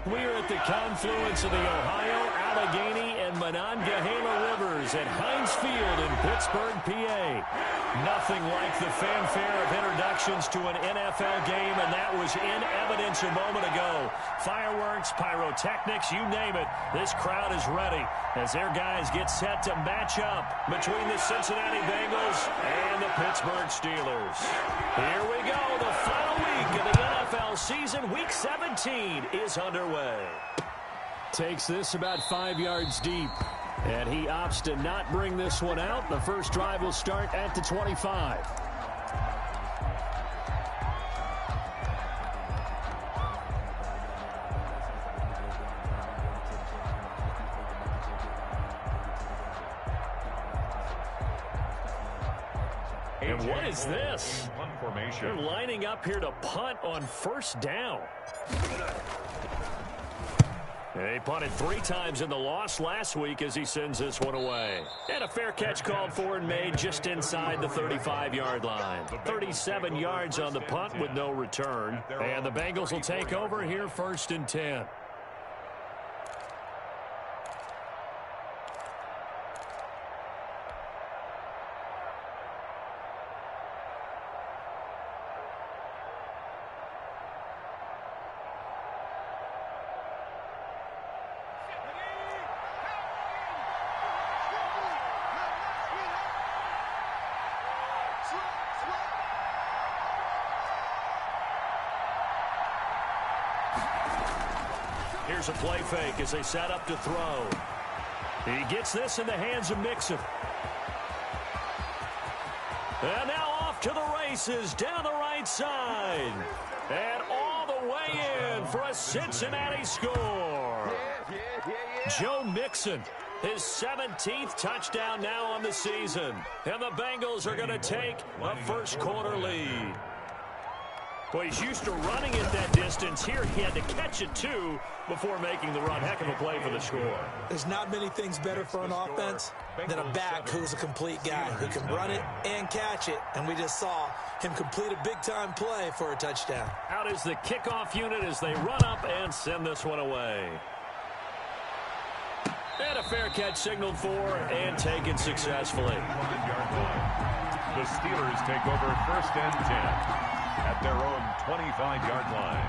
We're at the confluence of the Ohio, Allegheny, and Monongahela Rivers at Heinz Field in Pittsburgh, PA. Nothing like the fanfare of introductions to an NFL game, and that was in evidence a moment ago. Fireworks, pyrotechnics, you name it. This crowd is ready as their guys get set to match up between the Cincinnati Bengals and the Pittsburgh Steelers. Here we go. The final week of the NFL season, Week 17, is underway. Takes this about 5 yards deep. And he opts to not bring this one out. The first drive will start at the 25. And what is this? They're lining up here to punt on first down. He punted 3 times in the loss last week as he sends this one away. And a fair catch called for and made just inside the 35-yard line. 37 yards on the punt with no return. And the Bengals will take over here 1st and 10. Here's a play fake as they set up to throw. He gets this in the hands of Mixon. And now off to the races down the right side. And all the way in for a Cincinnati score. Joe Mixon, his 17th touchdown now on the season. And the Bengals are going to take a first-quarter lead. Well, he's used to running at that distance. Here he had to catch it, too, before making the run. Heck of a play for the score. There's not many things better for an offense than a back who's a complete guy, who can run it and catch it. And we just saw him complete a big-time play for a touchdown. Out is the kickoff unit as they run up and send this one away. And a fair catch signaled for and taken successfully. The Steelers take over 1st and 10. At their own 25-yard line.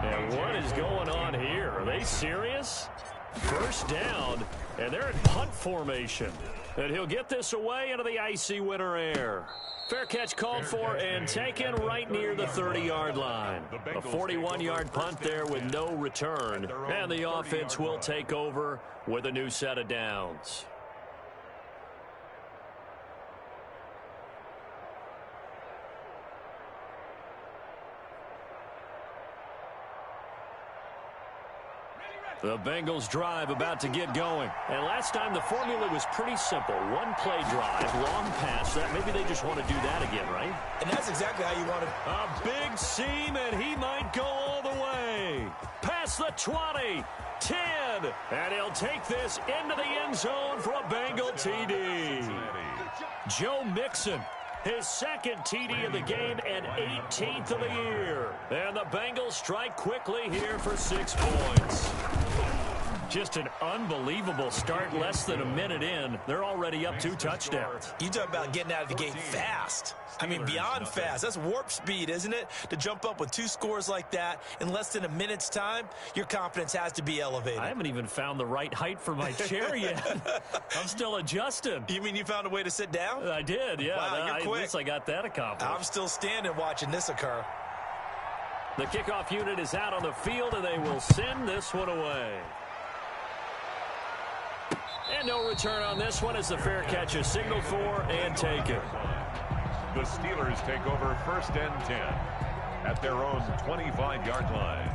And what is going on here? Are they serious? First down, and they're in punt formation. And he'll get this away into the icy winter air. Fair catch called for and taken right near the 30-yard line. A 41-yard punt there with no return. And the offense will take over with a new set of downs. The Bengals drive about to get going. And last time the formula was pretty simple. One play drive, long pass. That maybe they just want to do that again, right? And that's exactly how you want to. A big seam, and he might go all the way. Past the 20, 10. And he'll take this into the end zone for a Bengal TD. Joe Mixon. His 2nd TD of the game and 18th of the year. And the Bengals strike quickly here for 6 points. Just an unbelievable start. Less than a minute in, they're already up 2 touchdowns. You talk about getting out of the gate fast. I mean, beyond fast. That's warp speed, isn't it? To jump up with 2 scores like that in less than a minute's time, your confidence has to be elevated. I haven't even found the right height for my chair yet. I'm still adjusting. You mean you found a way to sit down? I did, yeah. Wow, you're quick. At least I got that accomplished. I'm still standing watching this occur. The kickoff unit is out on the field, and they will send this one away. And no return on this one as the fair catch is signaled for and taken. The Steelers take over 1st and 10 at their own 25-yard line.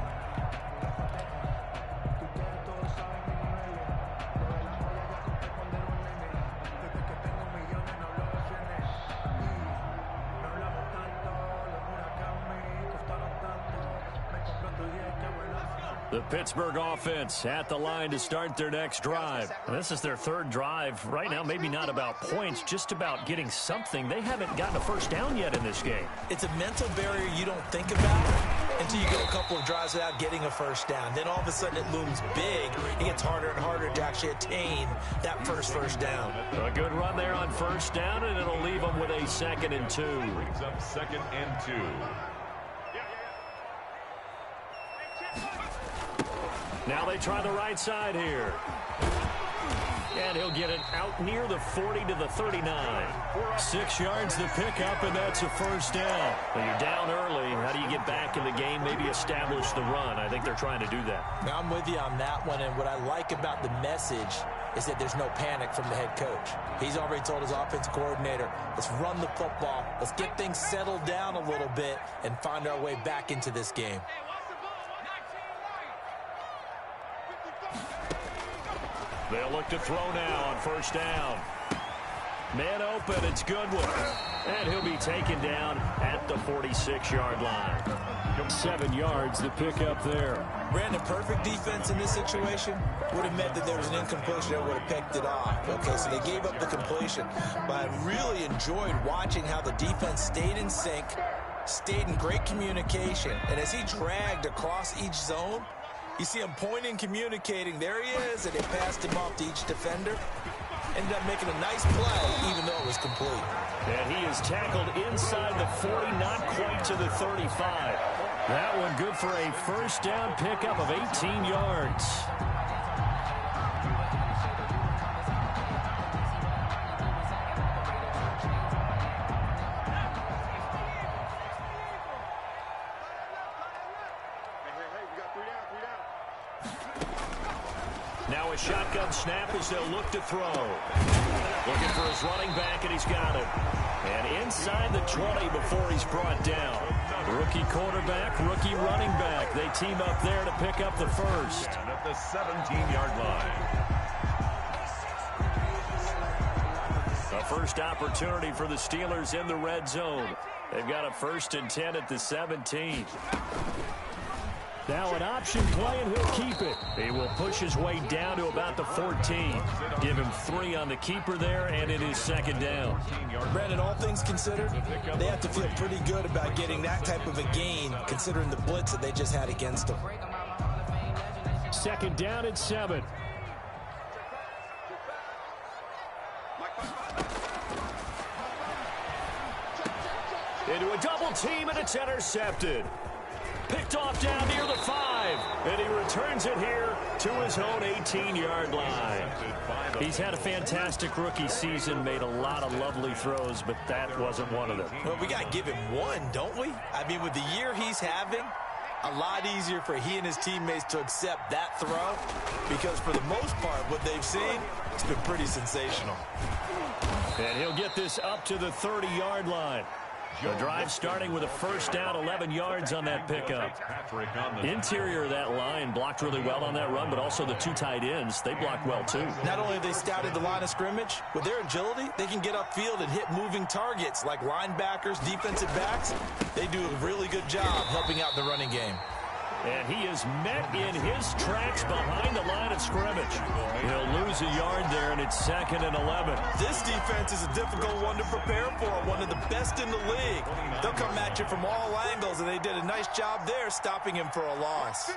The Pittsburgh offense at the line to start their next drive. And this is their third drive. Right now, maybe not about points, just about getting something. They haven't gotten a first down yet in this game. It's a mental barrier you don't think about until you go a couple of drives without getting a first down. Then all of a sudden it looms big. It gets harder and harder to actually attain that first down. A good run there on first down, and it'll leave them with a 2nd and 2. Brings up 2nd and 2. Now they try the right side here. And he'll get it out near the 40 to the 39. 6 yards the pickup, and that's a first down. When you're down early, how do you get back in the game, maybe establish the run? I think they're trying to do that. Now, I'm with you on that one, and what I like about the message is that there's no panic from the head coach. He's already told his offensive coordinator, let's run the football, let's get things settled down a little bit and find our way back into this game. They'll look to throw now on first down. Man open, it's Goodwin. And he'll be taken down at the 46-yard line. 7 yards, the pickup there. Brandon, perfect defense in this situation would have meant that there was an incompletion that would have picked it off. Okay, so they gave up the completion. But I really enjoyed watching how the defense stayed in sync, stayed in great communication. And as he dragged across each zone, you see him pointing, communicating. There he is, and they passed him off to each defender. Ended up making a nice play, even though it was complete. And he is tackled inside the 40, not quite to the 35. That one good for a first down pickup of 18 yards. Now a shotgun snap as they'll look to throw. Looking for his running back, and he's got it. And inside the 20 before he's brought down. Rookie quarterback, rookie running back. They team up there to pick up the first. And at the 17-yard line. A first opportunity for the Steelers in the red zone. They've got a 1st and 10 at the 17. Now an option play, and he'll keep it. He will push his way down to about the 14. Give him 3 on the keeper there, and it is 2nd down. Brandon, all things considered, they have to feel pretty good about getting that type of a gain, considering the blitz that they just had against them. 2nd down at 7. Into a double team, and it's intercepted. Picked off down near the 5, and he returns it here to his own 18-yard line. He's had a fantastic rookie season, made a lot of lovely throws, but that wasn't one of them. Well, we got to give him one, don't we? I mean, with the year he's having, a lot easier for he and his teammates to accept that throw, because for the most part, what they've seen, it's been pretty sensational. And he'll get this up to the 30-yard line. The drive starting with a first down, 11 yards on that pickup. Interior of that line blocked really well on that run, but also the 2 tight ends, they blocked well too. Not only have they scouted the line of scrimmage, with their agility, they can get upfield and hit moving targets like linebackers, defensive backs. They do a really good job helping out the running game. And he is met in his tracks behind the line of scrimmage. He'll lose a yard there, and it's 2nd and 11. This defense is a difficult one to prepare for, one of the best in the league. They'll come at you from all angles, and they did a nice job there stopping him for a loss.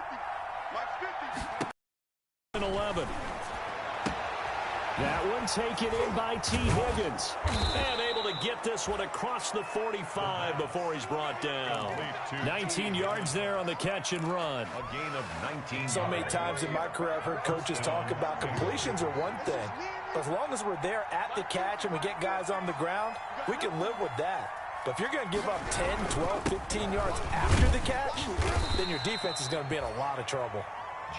11. That one taken in by T. Higgins. And able to get this one across the 45 before he's brought down. 19 yards there on the catch and run. A gain of 19. So many times in my career I've heard coaches talk about completions are one thing. But as long as we're there at the catch and we get guys on the ground, we can live with that. But if you're going to give up 10, 12, 15 yards after the catch, then your defense is going to be in a lot of trouble.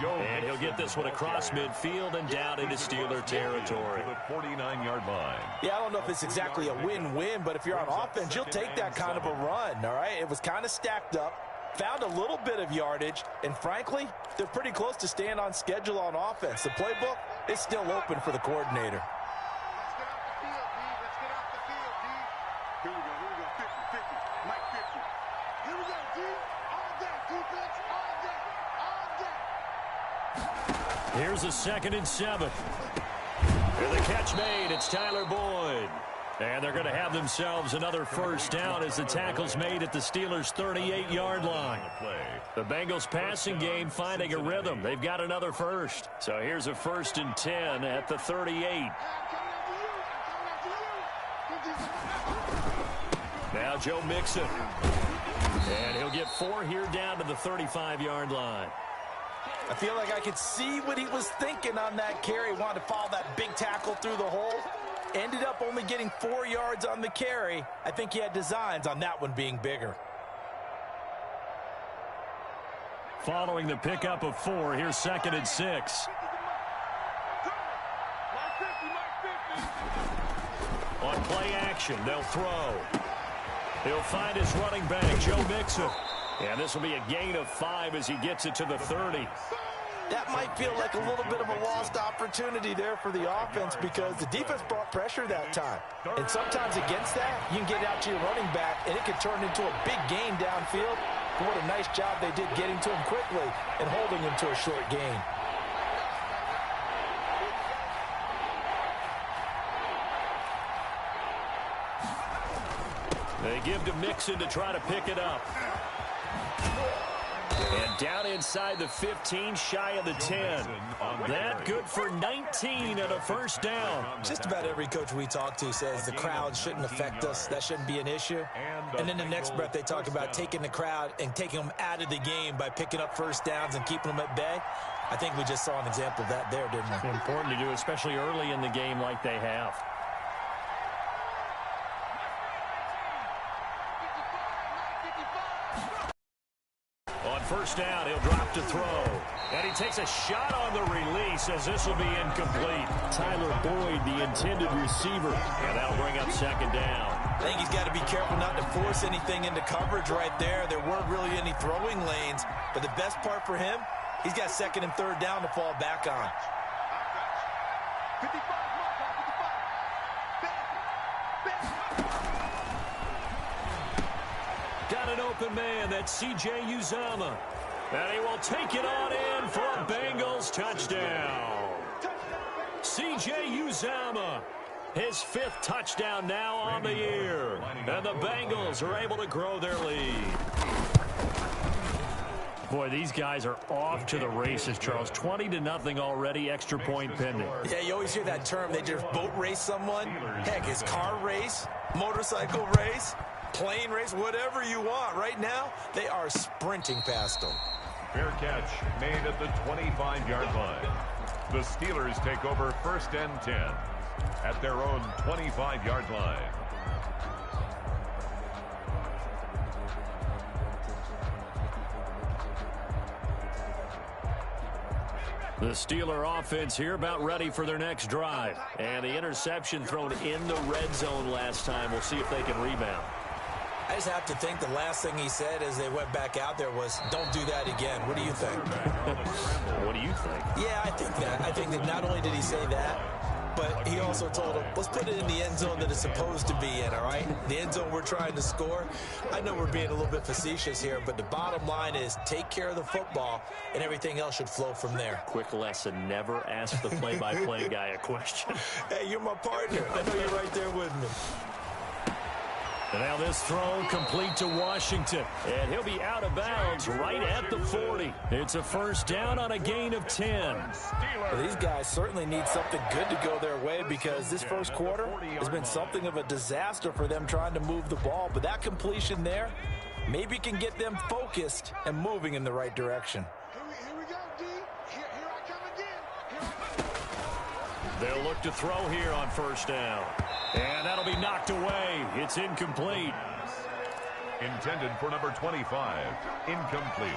And he'll get this one across midfield and down into Steeler territory. To the 49-yard line. Yeah, I don't know if it's exactly a win-win, but if you're on offense, you'll take that kind of a run, all right? It was kind of stacked up, found a little bit of yardage, and frankly, they're pretty close to staying on schedule on offense. The playbook is still open for the coordinator. Here's a 2nd and 7. And the catch made. It's Tyler Boyd. And they're going to have themselves another first down as the tackle's made at the Steelers' 38-yard line. The Bengals passing game finding a rhythm. They've got another first. So here's a 1st and 10 at the 38. Now Joe Mixon. And he'll get 4 here down to the 35-yard line. I feel like I could see what he was thinking on that carry. Wanted to follow that big tackle through the hole. Ended up only getting 4 yards on the carry. I think he had designs on that one being bigger. Following the pickup of 4, here's 2nd and 6. On play action, they'll throw. He'll find his running back, Joe Mixon. And this will be a gain of 5 as he gets it to the 30. That might feel like a little bit of a lost opportunity there for the offense because the defense brought pressure that time. And sometimes against that, you can get out to your running back, and it can turn into a big gain downfield. But what a nice job they did getting to him quickly and holding him to a short gain. They give to Mixon to try to pick it up. And down inside the 15, shy of the 10. That good for 19 and a first down. Just about every coach we talk to says the crowd shouldn't affect us. That shouldn't be an issue. And in the next breath, they talk about taking the crowd and taking them out of the game by picking up first downs and keeping them at bay. I think we just saw an example of that there, didn't we? Important to do, especially early in the game like they have. First down, he'll drop to throw. And he takes a shot on the release as this will be incomplete. Tyler Boyd, the intended receiver. And that'll bring up 2nd down. I think he's got to be careful not to force anything into coverage right there. There weren't really any throwing lanes. But the best part for him, he's got 2nd and 3rd down to fall back on. Got an open man, that's C.J. Uzomah. And he will take it on in for a Bengals touchdown. C.J. Uzomah, his 5th touchdown now on the year. And the Bengals are able to grow their lead. Boy, these guys are off to the races, Charles. 20-0 already, extra point pending. Yeah, you always hear that term. They just boat race someone. Heck, it's car race, motorcycle race, plane race, whatever you want. Right now, they are sprinting past them. Fair catch made at the 25-yard line. The Steelers take over 1st and 10 at their own 25-yard line. The Steeler offense here about ready for their next drive. And the interception thrown in the red zone last time. We'll see if they can rebound. I just have to think the last thing he said as they went back out there was, don't do that again. What do you think? What do you think? Yeah, I think that. I think that not only did he say that, but he also told him, let's put it in the end zone that it's supposed to be in, all right? The end zone we're trying to score. I know we're being a little bit facetious here, but the bottom line is take care of the football, and everything else should flow from there. Quick lesson, never ask the play-by-play guy a question. Hey, you're my partner. I know you're right there with me. And now this throw complete to Washington. And he'll be out of bounds right at the 40. It's a first down on a gain of 10. Well, these guys certainly need something good to go their way because this first quarter has been something of a disaster for them trying to move the ball. But that completion there maybe can get them focused and moving in the right direction. Here we go, D. Here I come again. They'll look to throw here on first down. And that'll be knocked away. It's incomplete. Intended for number 25. Incomplete.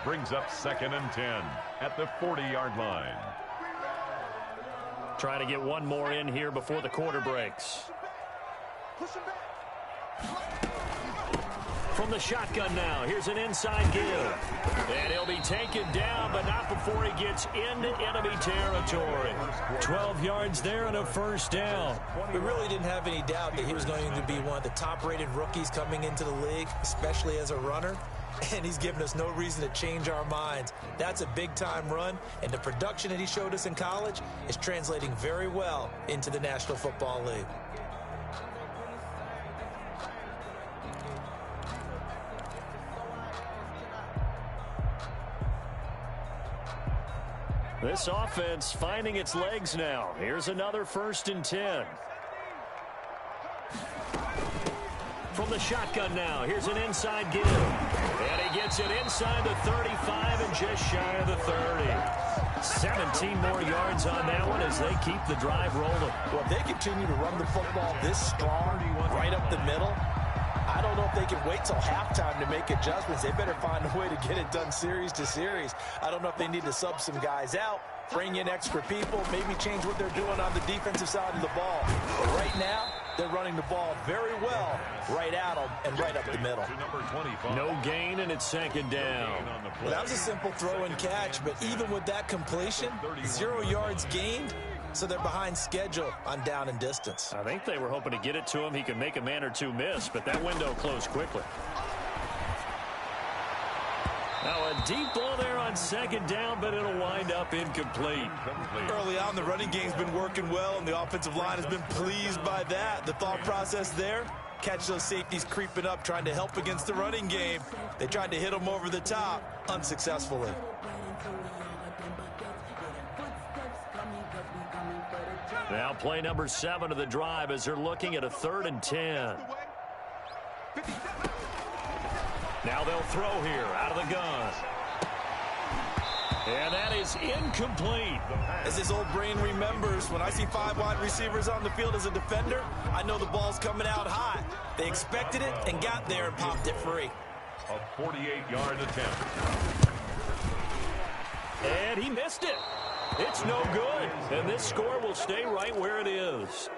Brings up 2nd and 10 at the 40-yard line. Trying to get one more in here before the quarter breaks. Push him back. From the shotgun now, here's an inside give. And he'll be taken down, but not before he gets into enemy territory. 12 yards there and a first down. We really didn't have any doubt that he was going to be one of the top-rated rookies coming into the league, especially as a runner. And he's given us no reason to change our minds. That's a big-time run, and the production that he showed us in college is translating very well into the National Football League. This offense finding its legs now. Here's another 1st and 10. From the shotgun now, here's an inside give. And he gets it inside the 35 and just shy of the 30. 17 more yards on that one as they keep the drive rolling. Well, if they continue to run the football this strong, right up the middle, I don't know if they can wait till halftime to make adjustments. They better find a way to get it done series to series. I don't know if they need to sub some guys out, bring in extra people, maybe change what they're doing on the defensive side of the ball. But right now, they're running the ball very well right at them and right up the middle. No gain, and it's 2nd down. Well, that was a simple throw and catch, but even with that completion, 0 yards gained, so they're behind schedule on down and distance. I think they were hoping to get it to him. He could make a man or two miss, but that window closed quickly. Now a deep ball there on 2nd down, but it'll wind up incomplete. Early on, the running game's been working well, and the offensive line has been pleased by that. The thought process there, catch those safeties creeping up, trying to help against the running game. They tried to hit them over the top, unsuccessfully. Now play number 7 of the drive as they're looking at a 3rd and 10. Now they'll throw here out of the gun. And that is incomplete. As his old brain remembers, when I see 5 wide receivers on the field as a defender, I know the ball's coming out hot. They expected it and got there and popped it free. A 48-yard attempt. And he missed it. It's no good. And this score will stay right where it is.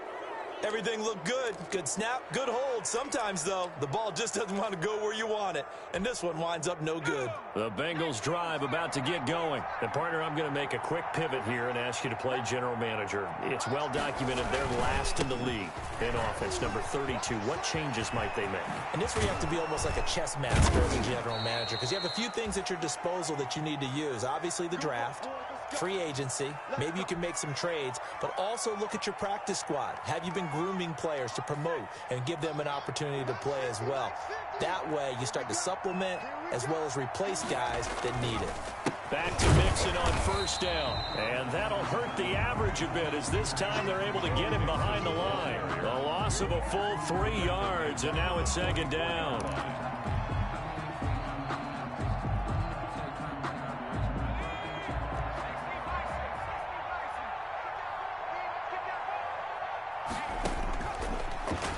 Everything looked good. Good snap, good hold. Sometimes, though, the ball just doesn't want to go where you want it. And this one winds up no good. The Bengals drive about to get going. And, partner, I'm going to make a quick pivot here and ask you to play general manager. It's well documented they're last in the league in offense, number 32. What changes might they make? And this where you have to be almost like a chess master as a general manager, because you have a few things at your disposal that you need to use. Obviously, the draft, free agency, maybe you can make some trades, but also look at your practice squad. Have you been grooming players to promote and give them an opportunity to play as well? That way, you start to supplement as well as replace guys that need it. Back to Mixon on 1st down. And that'll hurt the average a bit as this time they're able to get him behind the line. The loss of a full 3 yards, and now it's 2nd down.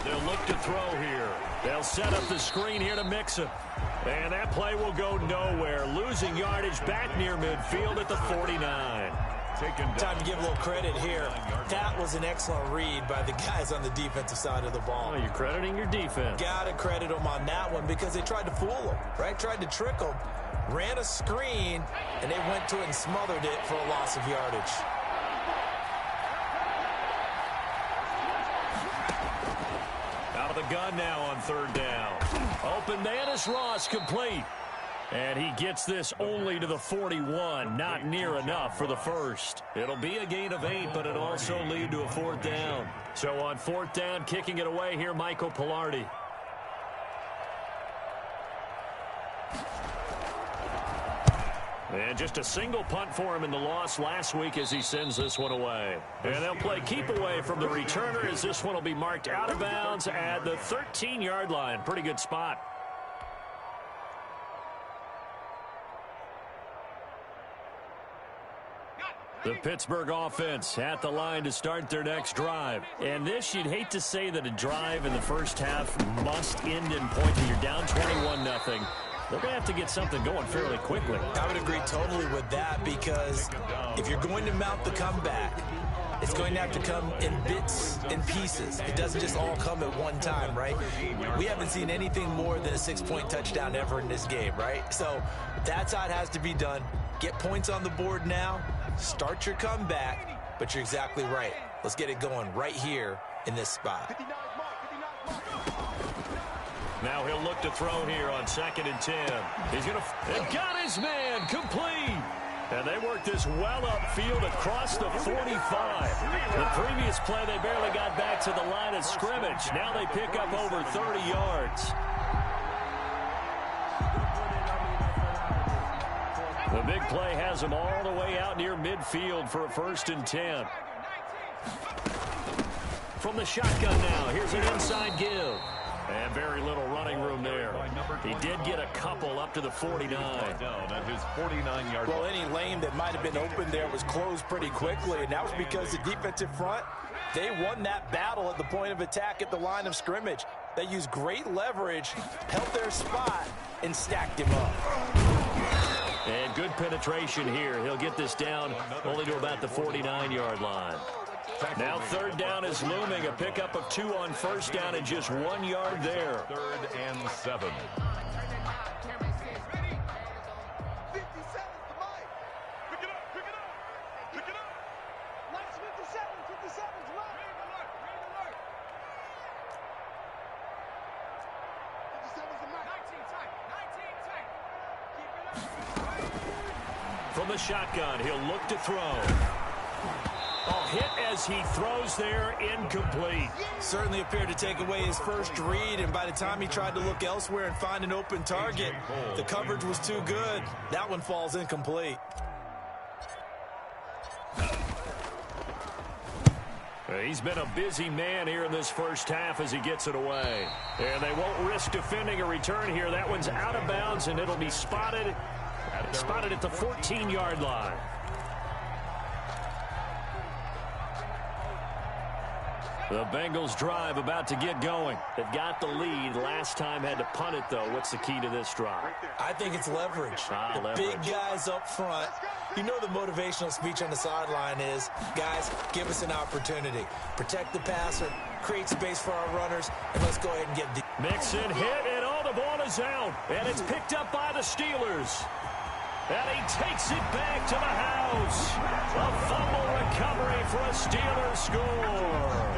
They'll look to throw here. They'll set up the screen here to Mixon. And that play will go nowhere. Losing yardage back near midfield at the 49. Time to give a little credit here. That was an excellent read by the guys on the defensive side of the ball. Oh, you're crediting your defense. Got to credit them on that one because they tried to fool them, right? Tried to trick them. Ran a screen, and they went to it and smothered it for a loss of yardage. Out of the gun now on 3rd down. Open man is Ross, complete. And he gets this only to the 41. Not near enough for the first. It'll be a gain of 8, but it'll also lead to a 4th down. So on 4th down, kicking it away here, Michael Pilardi. And just a single punt for him in the loss last week as he sends this one away. And they'll play keep away from the returner as this one will be marked out of bounds at the 13-yard line. Pretty good spot. The Pittsburgh offense at the line to start their next drive. And this, you'd hate to say that a drive in the first half must end in points. You're down 21-0. They're going to have to get something going fairly quickly. I would agree totally with that because if you're going to mount the comeback, it's going to have to come in bits and pieces. It doesn't just all come at one time, right? We haven't seen anything more than a 6-point touchdown ever in this game, right? So that's how it has to be done. Get points on the board now. Start your comeback, but you're exactly right. Let's get it going right here in this spot. Now he'll look to throw here on 2nd and 10. He's going to got his man complete. And they worked this well upfield across the 45. The previous play, they barely got back to the line of scrimmage. Now they pick up over 30 yards. The big play has them all the way out near midfield for a 1st and 10. From the shotgun now, here's an inside give. And very little running room there. He did get a couple up to the 49. Down at his 49-yard line. Well, any lane that might have been open there was closed pretty quickly, and that was because the defensive front, they won that battle at the point of attack at the line of scrimmage. They used great leverage, held their spot, and stacked him up. And good penetration here. He'll get this down only to about the 49-yard line. Now 3rd down is looming. A pickup of 2 on 1st down and just 1 yard there. 3rd and 7. From the shotgun, he'll look to throw. Hit as he throws there, incomplete. Certainly appeared to take away his first read, and by the time he tried to look elsewhere and find an open target, the coverage was too good. That one falls incomplete. He's been a busy man here in this first half as he gets it away. And they won't risk defending a return here. That one's out of bounds, and it'll be spotted at the 14-yard line. The Bengals drive about to get going. They've got the lead. Last time had to punt it, though. What's the key to this drive? I think it's leverage. Leverage. Big guys up front. You know the motivational speech on the sideline is, guys, give us an opportunity. Protect the passer, create space for our runners, and let's go ahead and get deep. Mixon hit, and the ball is out. And it's picked up by the Steelers. And he takes it back to the house. A fumble recovery for a Steelers score.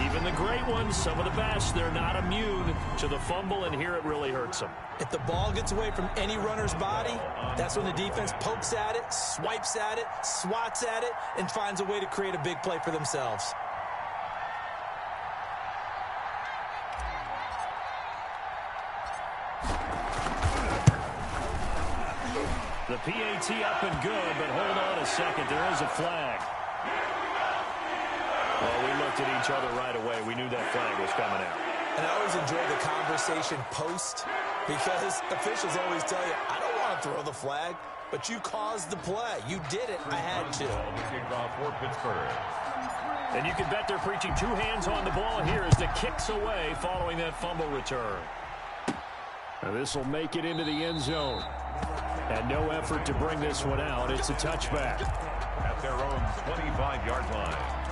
Even the great ones, some of the best, they're not immune to the fumble, and here it really hurts them. If the ball gets away from any runner's body, that's when the defense pokes at it, swipes at it, swats at it, and finds a way to create a big play for themselves. The PAT up and good, but hold on a second. There is a flag. Well, we looked at each other right away. We knew that flag was coming out. And I always enjoy the conversation post because officials always tell you, I don't want to throw the flag, but you caused the play. You did it. I had to. Kickoff for Pittsburgh. And you can bet they're preaching 2 hands on the ball here as the kick's away following that fumble return. Now this will make it into the end zone. And no effort to bring this one out. It's a touchback. At their own 25-yard line.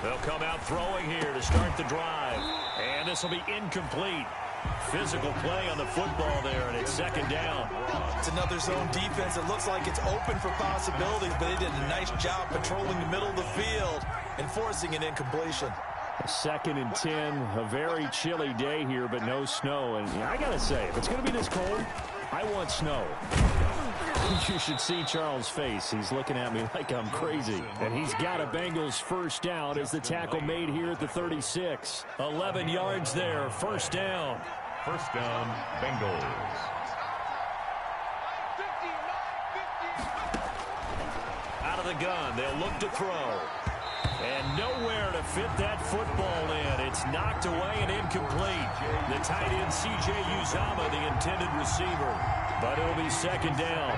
They'll come out throwing here to start the drive. And this will be incomplete. Physical play on the football there, and it's 2nd down. It's another zone defense. It looks like it's open for possibilities, but they did a nice job patrolling the middle of the field and forcing an incompletion. 2nd and 10, a very chilly day here, but no snow. And I got to say, if it's going to be this cold, I want snow. You should see Charles' face. He's looking at me like I'm crazy. And he's got a Bengals first down as the tackle made here at the 36. 11 yards there, 1st down. 1st down, Bengals. Out of the gun, they'll look to throw. And nowhere to fit that football in. It's knocked away and incomplete. The tight end, C.J. Uzomah, the intended receiver. But it'll be 2nd down.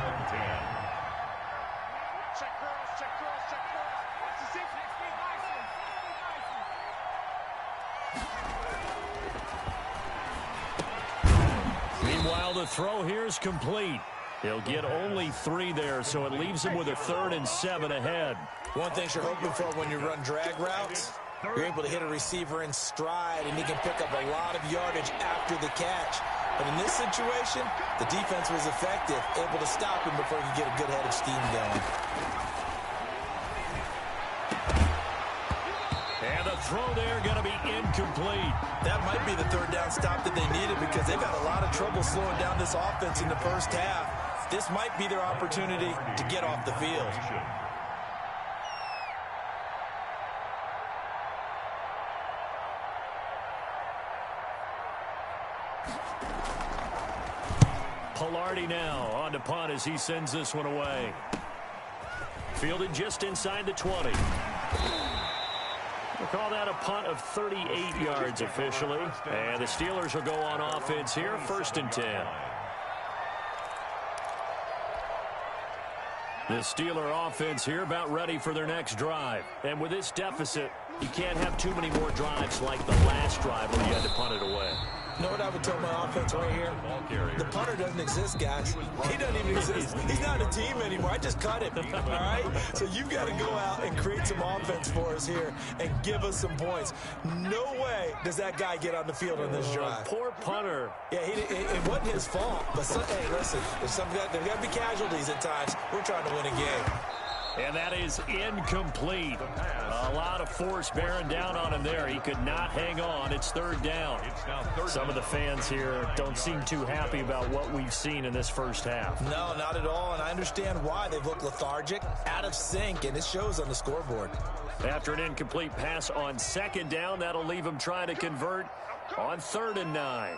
Check cross, check cross, check cross. Watch the six. Meanwhile, the throw here is complete. He'll get only 3 there, so it leaves him with a 3rd and 7 ahead. One thing you're hoping for when you run drag routes, you're able to hit a receiver in stride, and he can pick up a lot of yardage after the catch. But in this situation, the defense was effective, able to stop him before he could get a good head of steam going. And the throw there going to be incomplete. That might be the 3rd down stop that they needed because they've had a lot of trouble slowing down this offense in the first half. This might be their opportunity to get off the field. Palardy now on to punt as he sends this one away. Fielded just inside the 20. We'll call that a punt of 38 yards officially. And the Steelers will go on offense here, 1st and 10. The Steeler offense here about ready for their next drive. And with this deficit, you can't have too many more drives like the last drive where you had to punt it away. You know what I would tell my offense right here? The punter doesn't exist, guys. He doesn't even exist. He's not a team anymore. I just cut him, all right? So you've got to go out and create some offense for us here and give us some points. No way does that guy get on the field on this drive. Poor punter. Yeah, it wasn't his fault. But, hey, listen, there's got to be casualties at times. We're trying to win a game. And that is incomplete. A lot of force bearing down on him there. He could not hang on. It's 3rd down. Some of the fans here don't seem too happy about what we've seen in this first half. No, not at all, and I understand why. They've looked lethargic, out of sync, and it shows on the scoreboard. After an incomplete pass on 2nd down, that'll leave him trying to convert on 3rd and 9.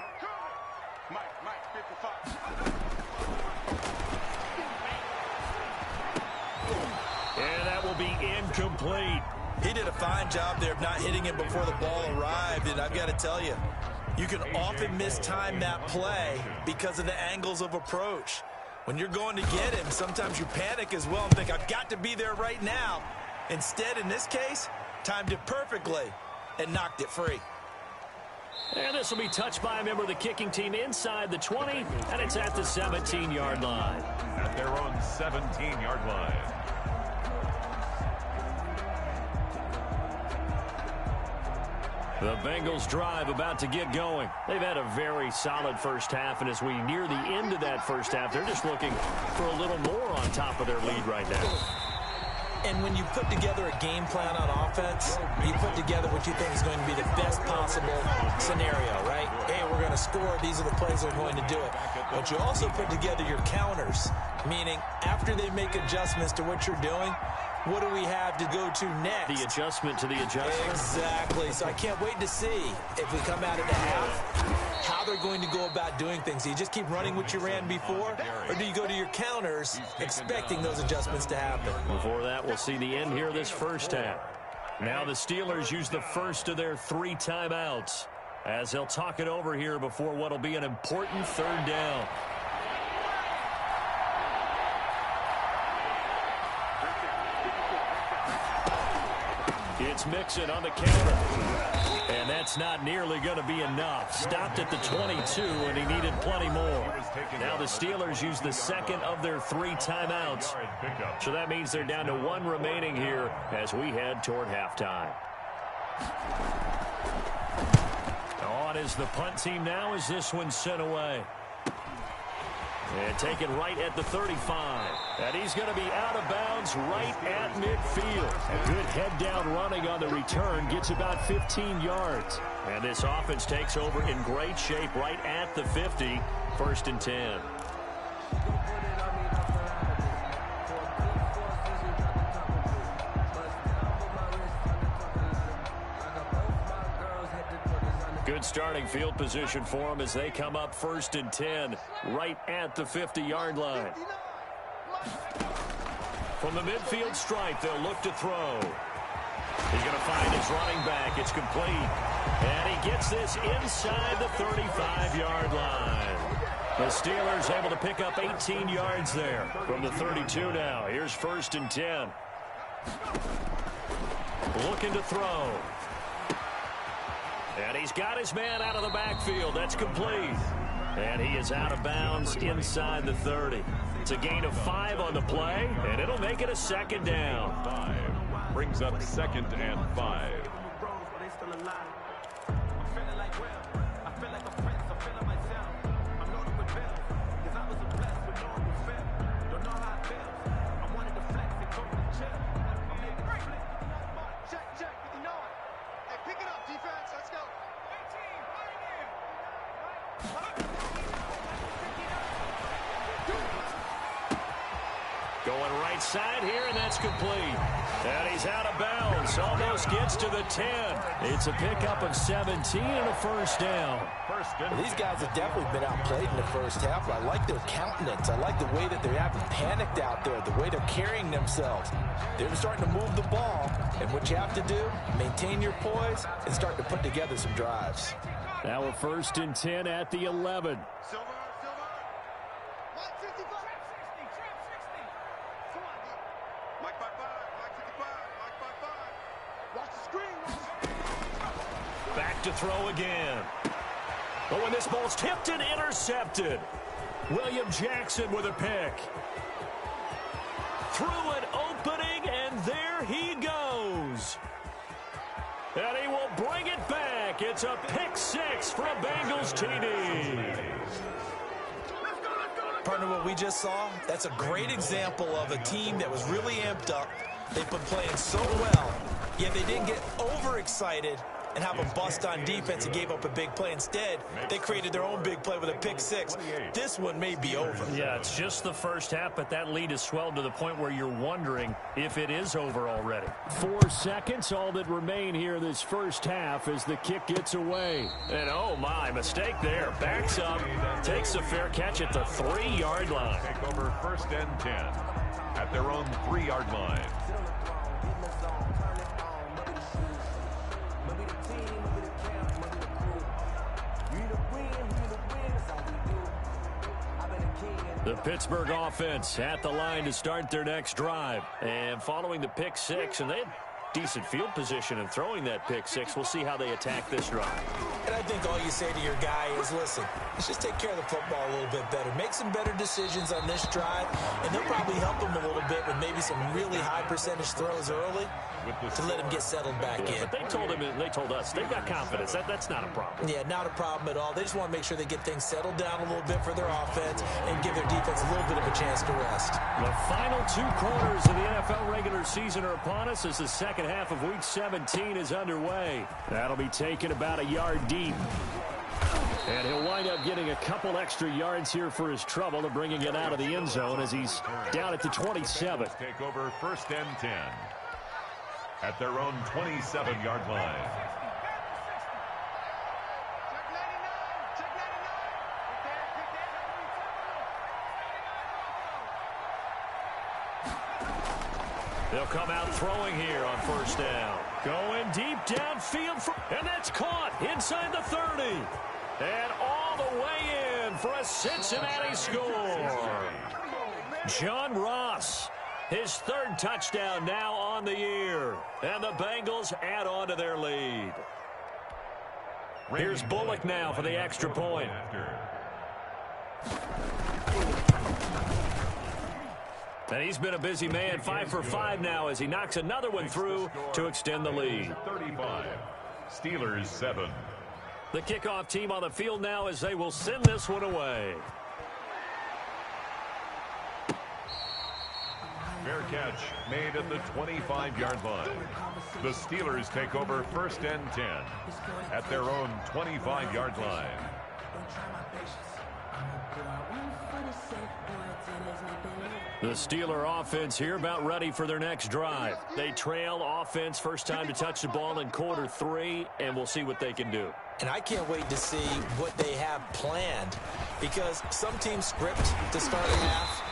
And that will be incomplete. He did a fine job there of not hitting him before the ball arrived, and I've got to tell you, you can often mistime that play because of the angles of approach. When you're going to get him, sometimes you panic as well and think, I've got to be there right now. Instead, in this case, timed it perfectly and knocked it free. And this will be touched by a member of the kicking team inside the 20, and it's at the 17-yard line. At their own 17-yard line. The Bengals drive about to get going. They've had a very solid first half, and as we near the end of that first half, they're just looking for a little more on top of their lead right now. And when you put together a game plan on offense, you put together what you think is going to be the best possible scenario, right? Hey, we're going to score. These are the plays that are going to do it. But you also put together your counters, meaning after they make adjustments to what you're doing, what do we have to go to next? The adjustment to the adjustment. Exactly. So I can't wait to see if we come out at the half, how they're going to go about doing things. Do you just keep running what you ran before, or do you go to your counters expecting those adjustments to happen? Before that, we'll see the end here of this first half. Now the Steelers use the first of their 3 timeouts as they'll talk it over here before what will be an important 3rd down. It's Mixon on the counter. And that's not nearly going to be enough. Stopped at the 22, and he needed plenty more. Now the Steelers use the 2nd of their 3 timeouts. So that means they're down to 1 remaining here as we head toward halftime. On is the punt team now as this one's sent away. And taken right at the 35. And he's going to be out of bounds right at midfield. A good head-down running on the return. Gets about 15 yards. And this offense takes over in great shape right at the 50. 1st and 10. Good starting field position for them as they come up 1st and 10 right at the 50-yard line. From the midfield stripe, they'll look to throw. He's going to find his running back. It's complete. And he gets this inside the 35-yard line. The Steelers able to pick up 18 yards there from the 32 now. Here's 1st and 10. Looking to throw. And he's got his man out of the backfield. That's complete. And he is out of bounds inside the 30. It's a gain of 5 on the play, and it'll make it a second down. 5 brings up 2nd and 5. Going right side here, and that's complete. And he's out of bounds. Almost gets to the 10. It's a pickup of 17 and a first down. Well, these guys have definitely been outplayed in the first half. I like their countenance. I like the way that they haven't panicked out there, the way they're carrying themselves. They're starting to move the ball. And what you have to do, maintain your poise and start to put together some drives. Now a 1st and 10 at the 11. Back to throw again. Oh, and this ball's tipped and intercepted. William Jackson with a pick. Through an opening, and there he goes. And he will bring it back. It's a pick 6 for a Bengals TD. Partner, what we just saw, that's a great example of a team that was really amped up. They've been playing so well, yet they didn't get overexcited and have a bust on defense and gave up a big play. Instead, they created their own big play with a pick 6. This one may be over. Yeah, it's just the first half, but that lead has swelled to the point where you're wondering if it is over already. 4 seconds, all that remain here this first half as the kick gets away. And oh my, mistake there. Backs up, takes a fair catch at the 3-yard line. Take over 1st and 10 at their own 3-yard line. The Pittsburgh offense at the line to start their next drive. And following the pick 6, and they had decent field position in throwing that pick 6. We'll see how they attack this drive. And I think all you say to your guy is, listen, let's just take care of the football a little bit better. Make some better decisions on this drive, and they'll probably help him a little bit with maybe some really high percentage throws early to let him get settled back in. But they told us, they've got confidence. That's not a problem. Yeah, not a problem at all. They just want to make sure they get things settled down a little bit for their offense and give their defense a little bit of a chance to rest. The final 2 quarters of the NFL regular season are upon us as the second half of Week 17 is underway. That'll be taken about a yard deep. And he'll wind up getting a couple extra yards here for his trouble to bringing it out of the end zone as he's down at the 27. Take over 1st and 10 at their own 27-yard line. They'll come out throwing here on 1st down. Going deep downfield, and that's caught inside the 30. And all the way in for a Cincinnati score. John Ross, his 3rd touchdown now on the year. And the Bengals add on to their lead. Here's Bullock now for the extra point. And he's been a busy man, 5 for 5 now as he knocks another one through to extend the lead. 35, Steelers 7. The kickoff team on the field now as they will send this one away. Fair catch made at the 25-yard line. The Steelers take over 1st and 10 at their own 25-yard line. The Steeler offense here about ready for their next drive. They trail offense first time to touch the ball in quarter 3, and we'll see what they can do. And I can't wait to see what they have planned, because some teams script to start a half.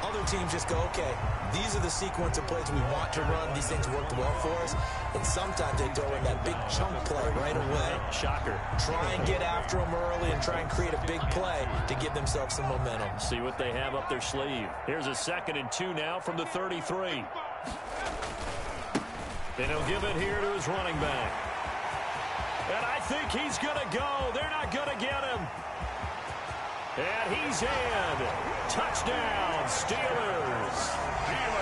Other teams just go, okay, these are the sequence of plays we want to run. These things worked well for us. And sometimes they throw in that big chunk play right away. Shocker. Try and get after them early and try and create a big play to give themselves some momentum. See what they have up their sleeve. Here's a 2nd and 2 now from the 33. And he'll give it here to his running back. And I think he's going to go. They're not going to get him. And he's in. Touchdown, Steelers.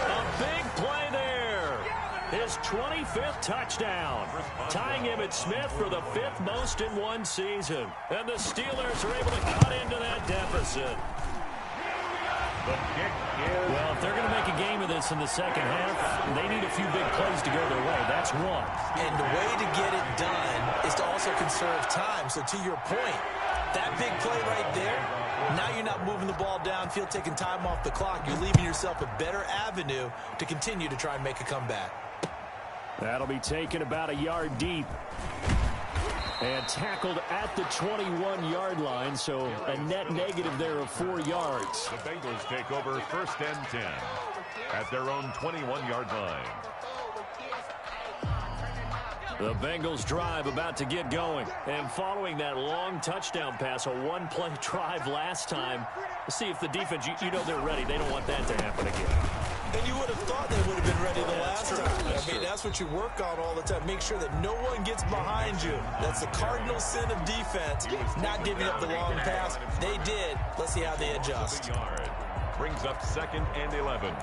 A big play there. His 25th touchdown, tying Emmitt Smith for the 5th most in one season. And the Steelers are able to cut into that deficit. Well, if they're going to make a game of this in the second half, they need a few big plays to go their way. That's one. And the way to get it done is to also conserve time. So to your point, that big play right there, now you're not moving the ball downfield, taking time off the clock. You're leaving yourself a better avenue to continue to try and make a comeback. That'll be taken about a yard deep. And tackled at the 21-yard line, so a net negative there of 4 yards. The Bengals take over 1st and 10 at their own 21-yard line. The Bengals drive about to get going. And following that long touchdown pass, a one-play drive last time, let's see if the defense, you know they're ready. They don't want that to happen again. And you would have thought they would have been ready the last time. I mean, that's what you work on all the time. Make sure that no one gets behind you. That's the cardinal sin of defense, not giving up the long pass. They did. Let's see how they adjust. Brings up 2nd and 11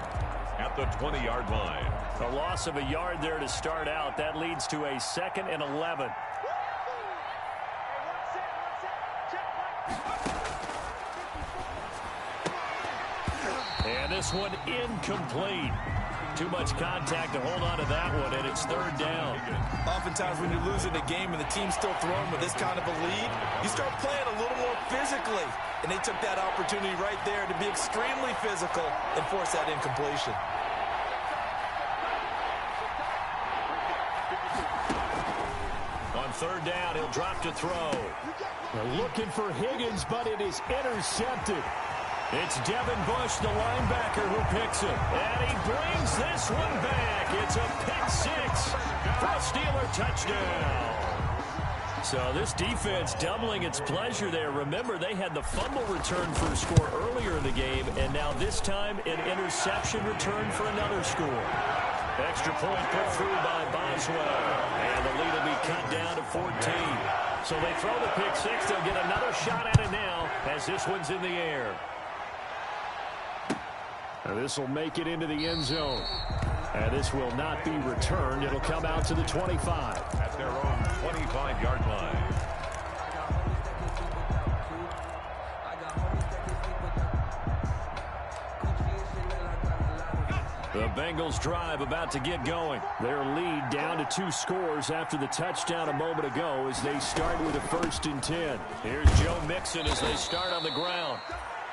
at the 20-yard line. A loss of a yard there to start out. That leads to a 2nd and 11. And this one incomplete. Too much contact to hold on to that one, and it's 3rd down. Oftentimes when you're losing a game and the team's still throwing with this kind of a lead, you start playing a little more physically. And they took that opportunity right there to be extremely physical and force that incompletion. On 3rd down, he'll drop to throw. They're looking for Higgins, but it is intercepted. It's Devin Bush, the linebacker, who picks it. And he brings this one back. It's a pick-6 for a Steeler touchdown. So this defense doubling its pleasure there. Remember, they had the fumble return for a score earlier in the game, and now this time an interception return for another score. Extra point put through by Boswell. And the lead will be cut down to 14. So they throw the pick-6. They'll get another shot at it now as this one's in the air. And this will make it into the end zone. And this will not be returned. It'll come out to the 25. At their own 25-yard line. The Bengals drive about to get going. Their lead down to 2 scores after the touchdown a moment ago as they start with a 1st and 10. Here's Joe Mixon as they start on the ground.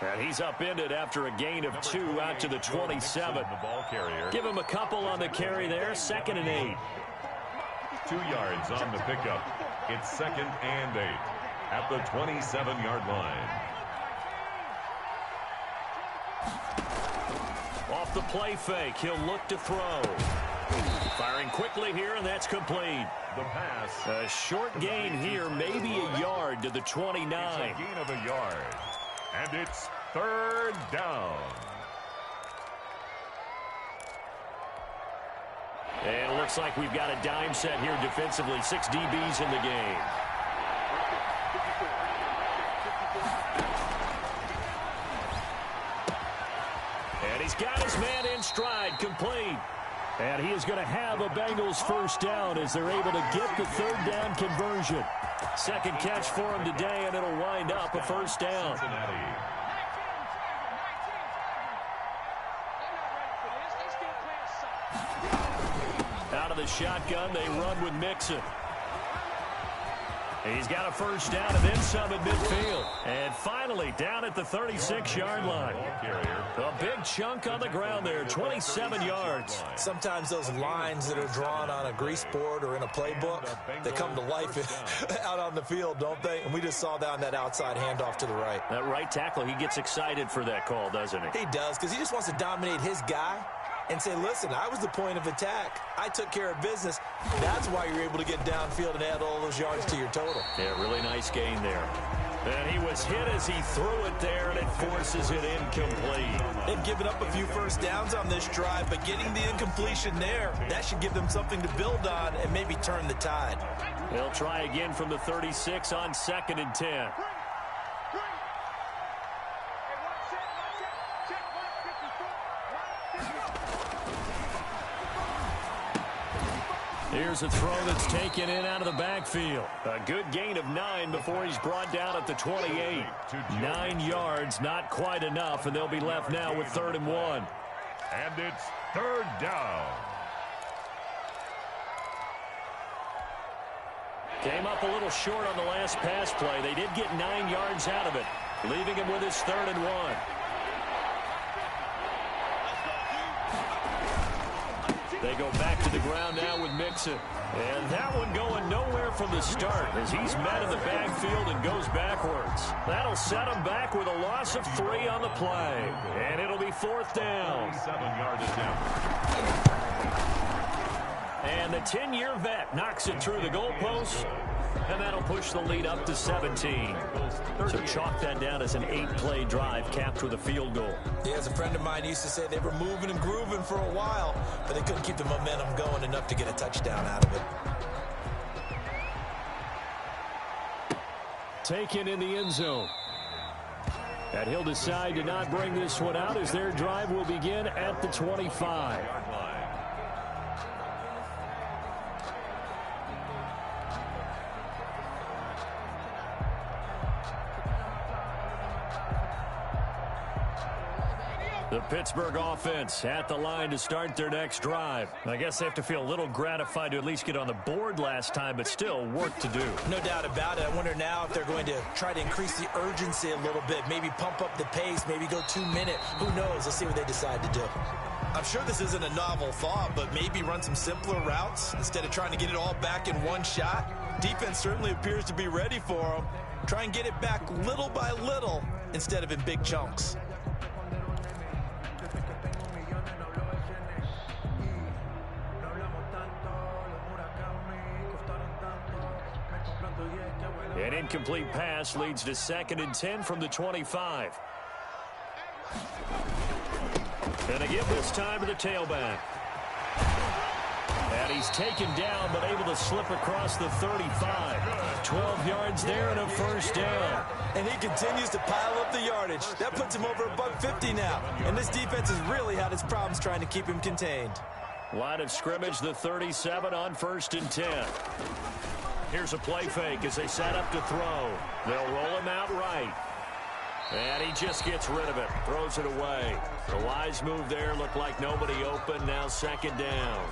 And he's upended after a gain of 2 out to the 27. The ball carrier. Give him a couple on the carry there. 2nd and 8. 2 yards on the pickup. It's 2nd and 8 at the 27-yard line. Off the play fake, he'll look to throw. Firing quickly here, and that's complete. The pass. A short gain here, maybe a yard to the 29. It's a gain of a yard. And it's 3rd down. And it looks like we've got a dime set here defensively. 6 DBs in the game. And he's got his man in stride, complete. And he is going to have a Bengals 1st down as they're able to get the 3rd down conversion. 2nd catch for him today, and it'll wind up a 1st down. Cincinnati. Out of the shotgun, they run with Mixon. He's got a 1st down and then some at midfield. And finally, down at the 36-yard line. A big chunk on the ground there, 27 yards. Sometimes those lines that are drawn on a grease board or in a playbook, they come to life out on the field, don't they? And we just saw that on that outside handoff to the right. That right tackle, he gets excited for that call, doesn't he? He does, because he just wants to dominate his guy and say, listen, I was the point of attack. I took care of business. That's why you're able to get downfield and add all those yards to your total. Yeah, really nice gain there. And he was hit as he threw it there, and it forces it incomplete. They've given up a few 1st downs on this drive, but getting the incompletion there, that should give them something to build on and maybe turn the tide. They'll try again from the 36 on 2nd and 10. Here's a throw that's taken in out of the backfield. A good gain of 9 before he's brought down at the 28. 9 yards, not quite enough, and they'll be left now with 3rd and 1. And it's 3rd down. Came up a little short on the last pass play. They did get 9 yards out of it, leaving him with his 3rd and 1. They go back to the ground now with Mixon. And that one going nowhere from the start as he's met in the backfield and goes backwards. That'll set him back with a loss of 3 on the play. And it'll be 4th down. 7 yards down. And the 10-year vet knocks it through the goalpost. And that'll push the lead up to 17. So chalk that down as an 8-play drive capped with a field goal. Yeah, as a friend of mine used to say, they were moving and grooving for a while, but they couldn't keep the momentum going enough to get a touchdown out of it. Taken in the end zone. And he'll decide to not bring this one out as their drive will begin at the 25. The Pittsburgh offense at the line to start their next drive. I guess they have to feel a little gratified to at least get on the board last time, but still work to do. No doubt about it. I wonder now if they're going to try to increase the urgency a little bit, maybe pump up the pace, maybe go 2-minute. Who knows? Let's see what they decide to do. I'm sure this isn't a novel thought, but maybe run some simpler routes instead of trying to get it all back in one shot. Defense certainly appears to be ready for them. Try and get it back little by little instead of in big chunks. An incomplete pass leads to 2nd and 10 from the 25. And a give this time to the tailback. And he's taken down, but able to slip across the 35. 12 yards there and a 1st down. And he continues to pile up the yardage. That puts him over $150 now. And this defense has really had its problems trying to keep him contained. Line of scrimmage, the 37 on 1st and 10. Here's a play fake as they set up to throw. They'll roll him out right. And he just gets rid of it. Throws it away. The wise move there. Looked like nobody open. Now 2nd down.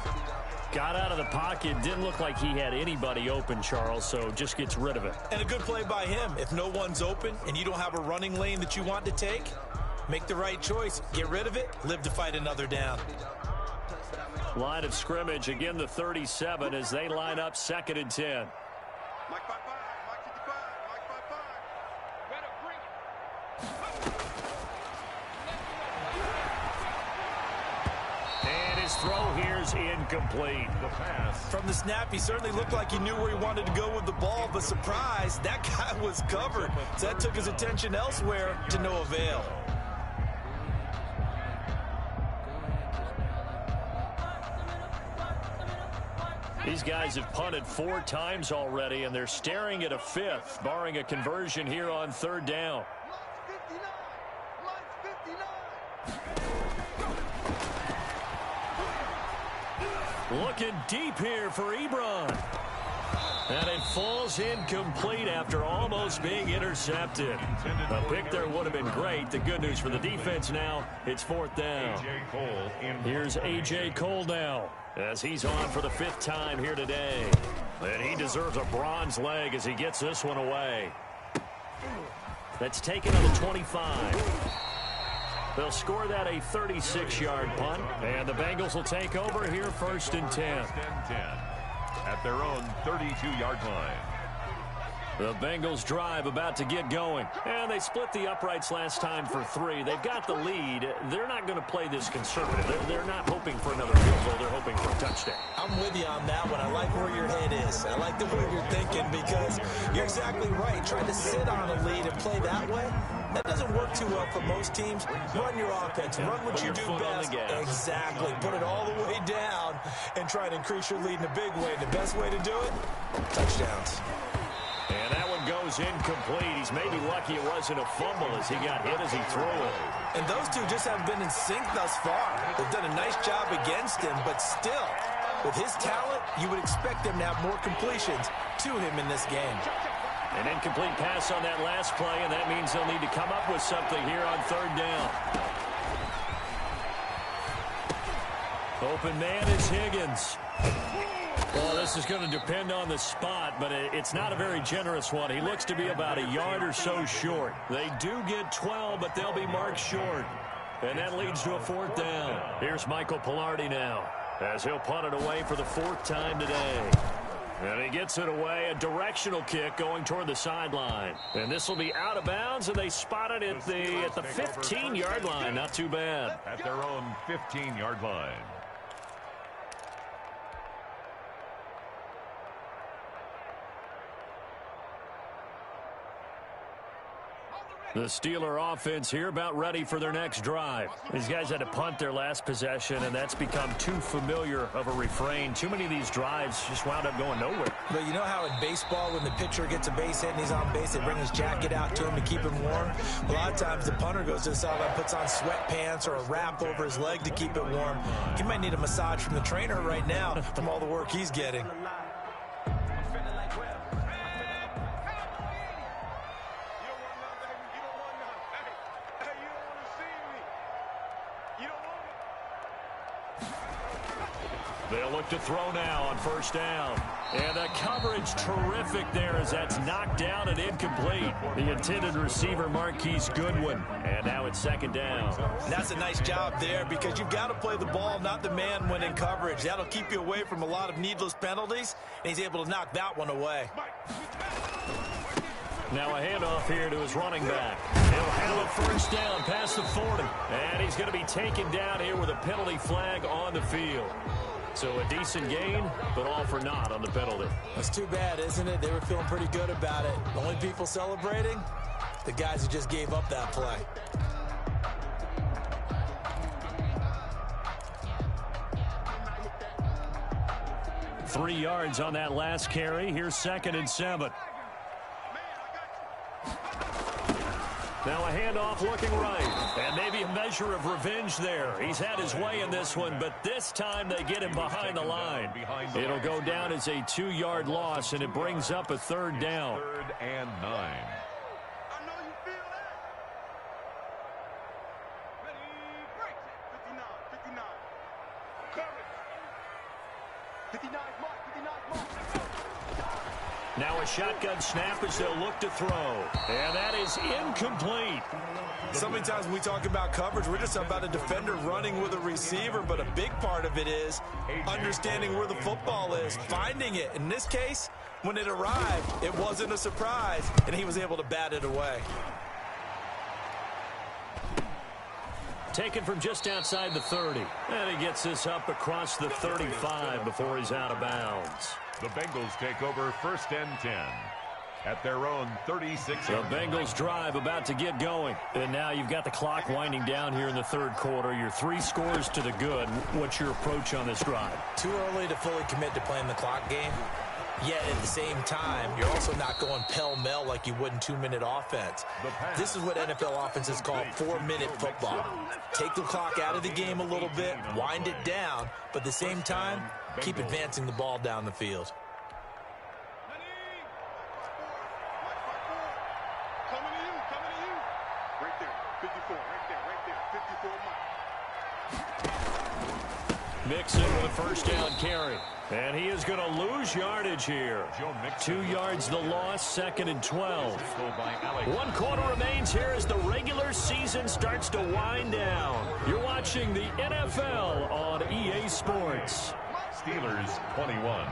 Got out of the pocket. Didn't look like he had anybody open, Charles, so just gets rid of it. And a good play by him. If no one's open and you don't have a running lane that you want to take, make the right choice. Get rid of it. Live to fight another down. Line of scrimmage, again the 37 as they line up 2nd and 10. Mike 5-5, Mike 55, Mike 5-5. Better bring it. And his throw here's incomplete. The pass. From the snap, he certainly looked like he knew where he wanted to go with the ball, but surprise, that guy was covered. So that took his attention elsewhere to no avail. These guys have punted 4 times already, and they're staring at a 5th, barring a conversion here on 3rd down. Looking deep here for Ebron. And it falls incomplete after almost being intercepted. A pick there would have been great. The good news for the defense now, it's 4th down. Here's A.J. Cole now, as he's on for the 5th time here today. And he deserves a bronze leg as he gets this one away. That's taken on the 25. They'll score that a 36-yard punt. And the Bengals will take over here 1st and 10. At their own 32-yard line. The Bengals drive about to get going. And they split the uprights last time for 3. They've got the lead. They're not going to play this conservative. They're not hoping for another field goal. They're hoping for a touchdown. I'm with you on that one. I like where your head is. I like the way you're thinking because you're exactly right. Trying to sit on a lead and play that way, that doesn't work too well for most teams. Run your offense. Run what you do best. Exactly. Put it all the way down and try to increase your lead in a big way. The best way to do it, touchdowns. And that one goes incomplete. He's maybe lucky it wasn't a fumble as he got hit as he threw it. And those two just haven't been in sync thus far. They've done a nice job against him, but still, With his talent, you would expect them to have more completions to him in this game. An incomplete pass on that last play, and that means they'll need to come up with something here on third down. Open man is Higgins. Well, this is going to depend on the spot, but it's not a very generous one. He looks to be about a yard or so short. They do get 12, but they'll be marked short. And that leads to a fourth down. Here's Michael Palardy now, as he'll punt it away for the fourth time today. And he gets it away, a directional kick going toward the sideline. And this will be out of bounds, and they spot it at the 15-yard line. Not too bad. At their own 15-yard line. The Steeler offense here about ready for their next drive. These guys had to punt their last possession, and that's become too familiar of a refrain. Too many of these drives just wound up going nowhere. But you know how in baseball, when the pitcher gets a base hit and he's on base, they bring his jacket out to him to keep him warm? A lot of times the punter goes to the sideline, puts on sweatpants or a wrap over his leg to keep it warm. He might need a massage from the trainer right now from all the work he's getting. They'll look to throw now on first down. And the coverage terrific there as that's knocked down and incomplete. The intended receiver, Marquise Goodwin. And now it's second down. And that's a nice job there because you've got to play the ball, not the man when in coverage. That'll keep you away from a lot of needless penalties, and he's able to knock that one away. Now a handoff here to his running back. He'll have a first down past the 40. And he's going to be taken down here with a penalty flag on the field. So a decent gain, but all for naught on the penalty. That's too bad, isn't it? They were feeling pretty good about it. The only people celebrating, the guys who just gave up that play. Three yards on that last carry. Here's 2nd and 7. Now a handoff looking right. And maybe a measure of revenge there. He's had his way in this one, but this time they get him behind the line. It'll go down as a 2-yard loss, and it brings up a third down. 3rd and 9. I know you feel that. Ready, break. 59, 59. Coverage. 59 mark, 59 mark. Now a shotgun snap as they'll look to throw. And that is incomplete. So many times when we talk about coverage, we're just about a defender running with a receiver, but a big part of it is understanding where the football is, finding it. In this case, when it arrived, it wasn't a surprise, and he was able to bat it away. Taken from just outside the 30. And he gets this up across the 35 before he's out of bounds. The Bengals take over 1st and 10 at their own 36. The Bengals drive about to get going. And now you've got the clock winding down here in the third quarter. Your 3 scores to the good. What's your approach on this drive? Too early to fully commit to playing the clock game. Yet at the same time, you're also not going pell-mell like you would in 2-minute offense. This is what NFL offenses call 4-minute football. Take the clock out of the game a little bit, wind it down, but at the same time, keep advancing the ball down the field. Coming to you. Right there, 54, right there, 54 mark. Mixon with a first down carry. And he is going to lose yardage here. 2 yards the loss, 2nd and 12. 1 quarter remains here as the regular season starts to wind down. You're watching the NFL on EA Sports. Steelers 21.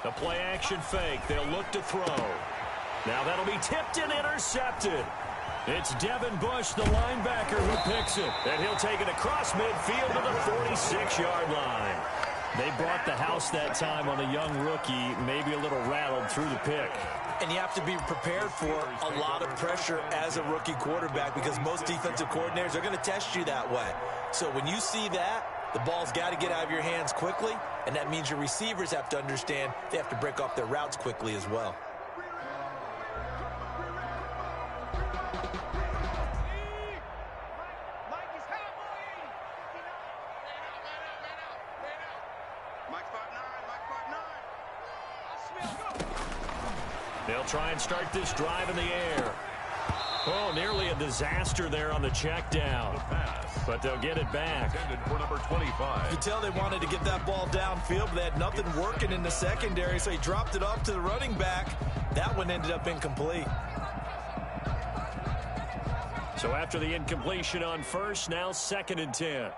The play action fake. They'll look to throw. Now that'll be tipped and intercepted. It's Devin Bush, the linebacker, who picks it. And he'll take it across midfield to the 46-yard line. They brought the house that time on a young rookie, maybe a little rattled through the pick. And you have to be prepared for a lot of pressure as a rookie quarterback because most defensive coordinators are going to test you that way. So when you see that, the ball's got to get out of your hands quickly, and that means your receivers have to understand they have to break off their routes quickly as well. They'll try and start this drive in the air. Oh, nearly a disaster there on the check down. But they'll get it back. Intended for number 25. You tell they wanted to get that ball downfield, but they had nothing working in the secondary, so he dropped it off to the running back. That one ended up incomplete. So after the incompletion on first, now 2nd and 10.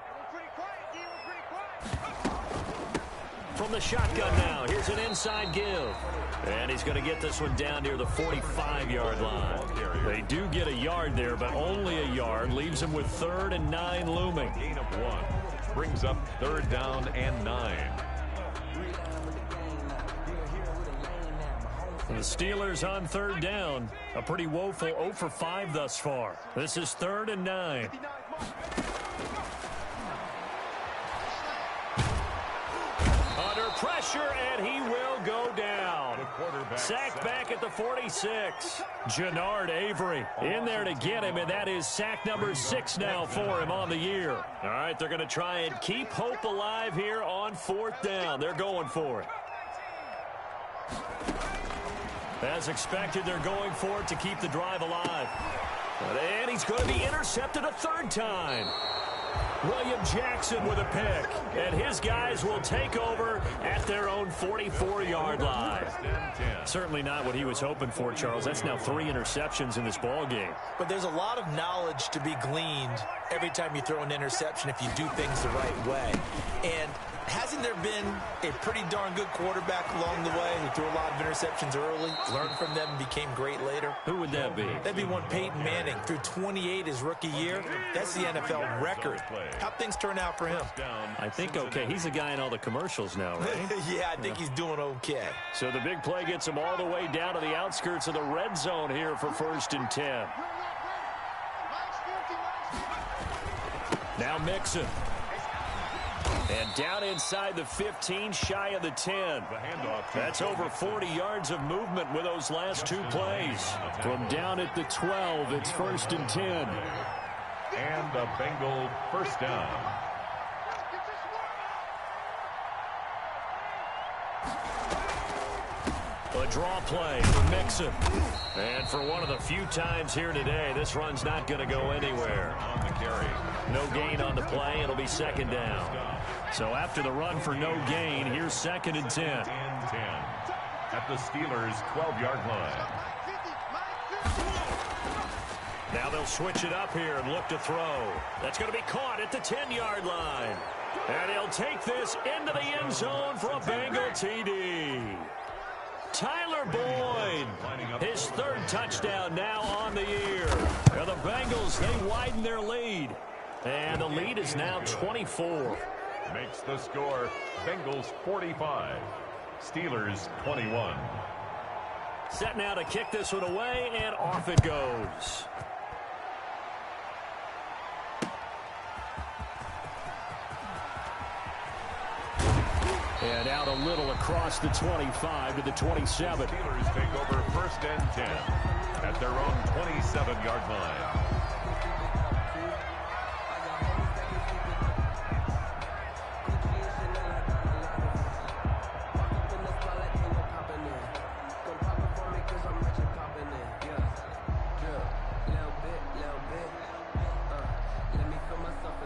From the shotgun now, here's an inside give. And he's going to get this one down near the 45-yard line. They do get a yard there, but only a yard. Leaves them with 3rd and 9 looming. Gain of 1. Brings up 3rd down and 9. The Steelers on 3rd down. A pretty woeful 0 for 5 thus far. This is 3rd and 9. Under pressure, and he will go down. Sacked back at the 46. Jannard Avery in there to get him, and that is sack number 6 now for him on the year. All right, they're going to try and keep hope alive here on 4th down. They're going for it. As expected, they're going for it to keep the drive alive. And he's going to be intercepted a 3rd time. William Jackson with a pick. And his guys will take over at their own 44-yard line. Certainly not what he was hoping for, Charles. That's now 3 interceptions in this ball game. But there's a lot of knowledge to be gleaned every time you throw an interception if you do things the right way. And hasn't there been a pretty darn good quarterback along the way who threw a lot of interceptions early, learned from them, and became great later? Who would that be? That'd be one Peyton Manning. Threw 28 his rookie year. That's the NFL record. How'd things turn out for him? I think okay. He's the guy in all the commercials now, right? Yeah, I think he's doing okay. So the big play gets him all the way down to the outskirts of the red zone here for 1st and 10. Now Mixon. And down inside the 15, shy of the 10. That's over 40 yards of movement with those last 2 plays. From down at the 12, it's 1st and 10. And the Bengal 1st down. A draw play for Mixon. And for one of the few times here today, this run's not going to go anywhere. On the carry. No gain on the play. It'll be 2nd down. So after the run for no gain, here's 2nd and 10. And 10. At the Steelers' 12-yard line. Now they'll switch it up here and look to throw. That's going to be caught at the 10-yard line. And he'll take this into the end zone for a Bengal TD. Tyler Boyd, his 3rd touchdown now on the year. And the Bengals, they widen their lead. And the lead is now 24. Makes the score Bengals 45, Steelers 21. Set now to kick this one away, and off it goes. And out a little across the 25 to the 27. Steelers take over 1st and 10 at their own 27-yard line.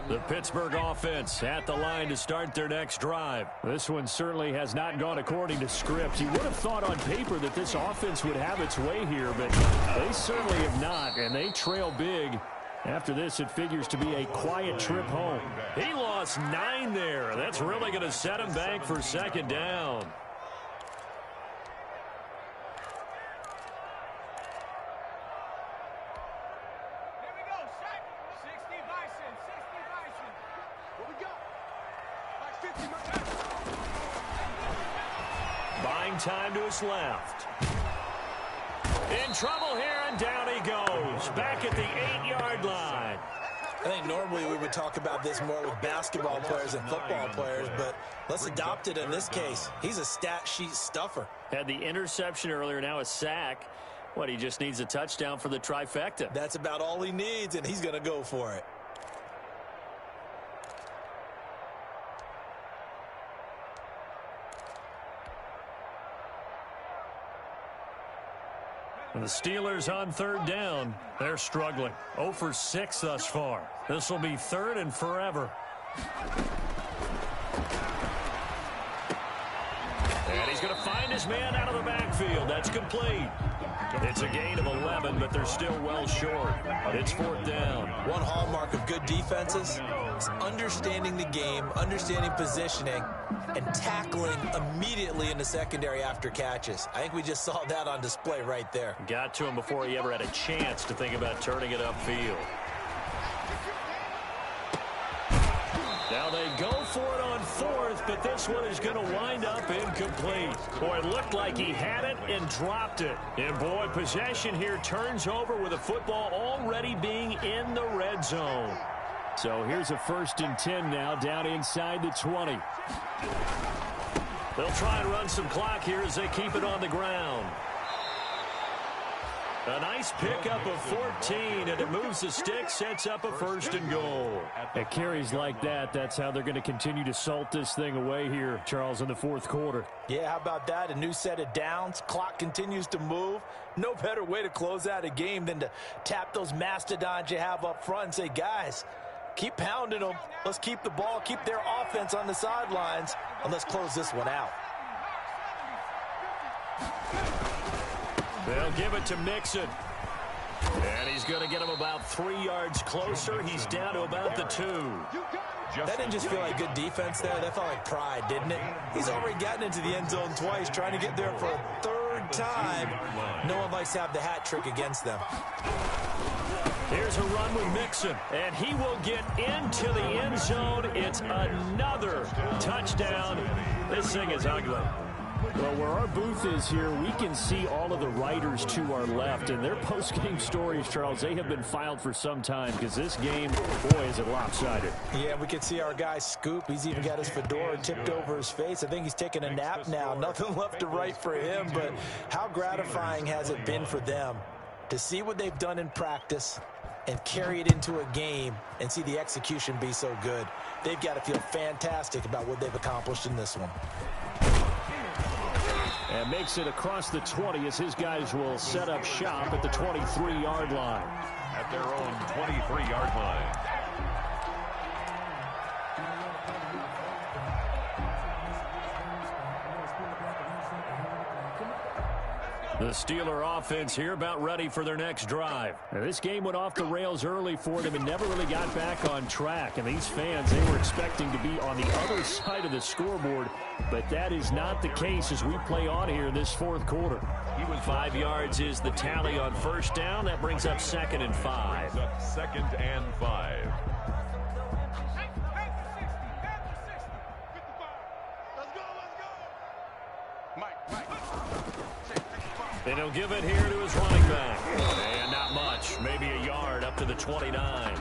The Pittsburgh offense at the line to start their next drive. This one certainly has not gone according to script. You would have thought on paper that this offense would have its way here, but they certainly have not, and they trail big. After this, it figures to be a quiet trip home. He lost 9 there. That's really going to set him back for 2nd down. Buying time to his left. In trouble here, and down he goes. Back at the 8-yard line. I think normally we would talk about this more with basketball players and football players, but let's adopt it in this case. He's a stat sheet stuffer. Had the interception earlier, now a sack. What, he just needs a touchdown for the trifecta. That's about all he needs, and he's going to go for it. The Steelers on third down. They're struggling. 0 for 6 thus far. This will be third and forever. And he's going to find his man out of the backfield. That's complete. It's a gain of 11, but they're still well short. It's fourth down. One hallmark of good defenses is understanding the game, understanding positioning, and tackling immediately in the secondary after catches. I think we just saw that on display right there. Got to him before he ever had a chance to think about turning it upfield. Now they go for it on fourth, but this one is going to wind up incomplete. Boy, it looked like he had it and dropped it. And boy, possession here turns over with the football already being in the red zone. So here's a 1st and 10 now, down inside the 20. They'll try and run some clock here as they keep it on the ground. A nice pickup of 14, and it moves the stick, sets up a 1st and goal. At carries like that, that's how they're going to continue to salt this thing away here, Charles, in the fourth quarter. Yeah, how about that? A new set of downs. Clock continues to move. No better way to close out a game than to tap those mastodons you have up front and say, guys, keep pounding them. Let's keep the ball, keep their offense on the sidelines, and let's close this one out. They'll give it to Mixon. And he's going to get him about 3 yards closer. He's down to about the 2. That didn't just feel like good defense there. That felt like pride, didn't it? He's already gotten into the end zone twice, trying to get there for a 3rd time. No one likes to have the hat trick against them. Here's a run with Mixon, and he will get into the end zone. It's another touchdown. This thing is ugly. Well, where our booth is here, we can see all of the writers to our left, and their post-game stories, Charles, they have been filed for some time because this game, boy, is it lopsided. Yeah, we can see our guy Scoop. He's even got his fedora tipped over his face. I think he's taking a nap now. Nothing left to write for him, but how gratifying has it been for them to see what they've done in practice and carry it into a game and see the execution be so good. They've got to feel fantastic about what they've accomplished in this one. And makes it across the 20 as his guys will set up shop at the 23-yard line. At their own 23-yard line. The Steeler offense here about ready for their next drive. Now, this game went off the rails early for them and never really got back on track. And these fans, they were expecting to be on the other side of the scoreboard. But that is not the case as we play on here in this fourth quarter. 5 yards is the tally on 1st down. That brings up 2nd and 5. 2nd and 5. And he'll give it here to his running back. And not much. Maybe a yard up to the 29.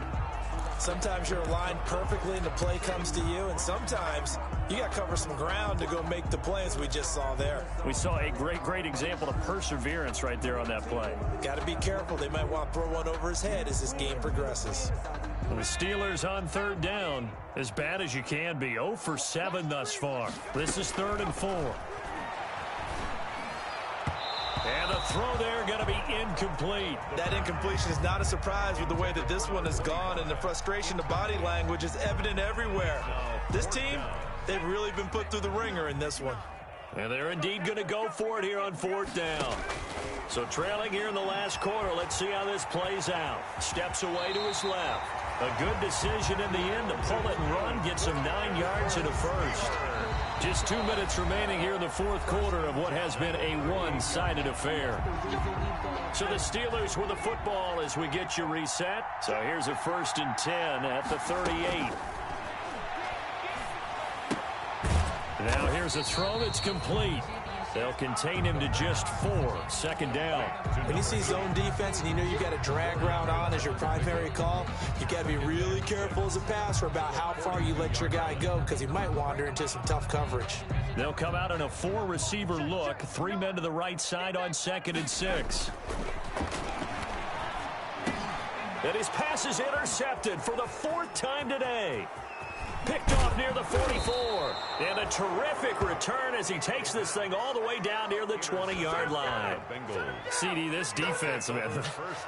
Sometimes you're aligned perfectly and the play comes to you, and sometimes you got to cover some ground to go make the play, as we just saw there. We saw a great example of perseverance right there on that play. Got to be careful. They might want to throw one over his head as this game progresses. The Steelers on 3rd down. As bad as you can be. 0 for 7 thus far. This is 3rd and 4. And the throw there going to be incomplete. That incompletion is not a surprise with the way that this one has gone, and the frustration, the body language is evident everywhere. This team, they've really been put through the ringer in this one. And they're indeed going to go for it here on 4th down. So trailing here in the last quarter, let's see how this plays out. Steps away to his left. A good decision in the end to pull it and run, get some 9 yards and a 1st. Just 2 minutes remaining here in the fourth quarter of what has been a one-sided affair. So the Steelers with the football as we get you reset. So here's a 1st and 10 at the 38. Now here's a throw that's complete. They'll contain him to just 4. 2nd down. When you see zone defense and you know you've got a drag route on as your primary call, you've got to be really careful as a passer about how far you let your guy go, because he might wander into some tough coverage. They'll come out in a 4-receiver look. 3 men to the right side on 2nd and 6. And his pass is intercepted for the 4th time today. Picked off near the 44. And a terrific return as he takes this thing all the way down near the 20-yard line. CD, this defense, man,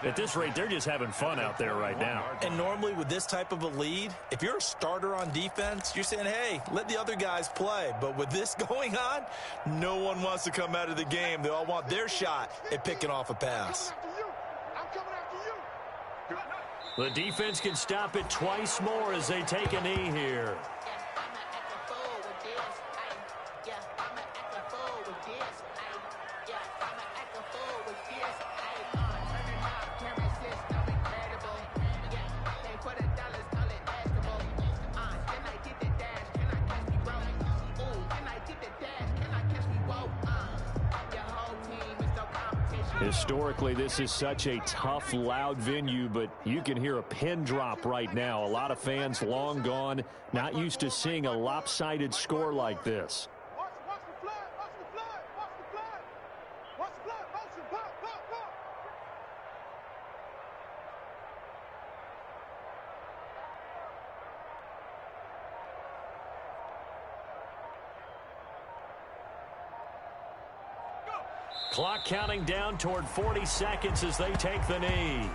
at this rate, they're just having fun out there right now. And normally with this type of a lead, if you're a starter on defense, you're saying, hey, let the other guys play. But with this going on, no one wants to come out of the game. They all want their shot at picking off a pass. The defense can stop it twice more as they take a knee here. Historically, this is such a tough, loud venue, but you can hear a pin drop right now. A lot of fans long gone, not used to seeing a lopsided score like this. Clock counting down toward 40 seconds as they take the knee.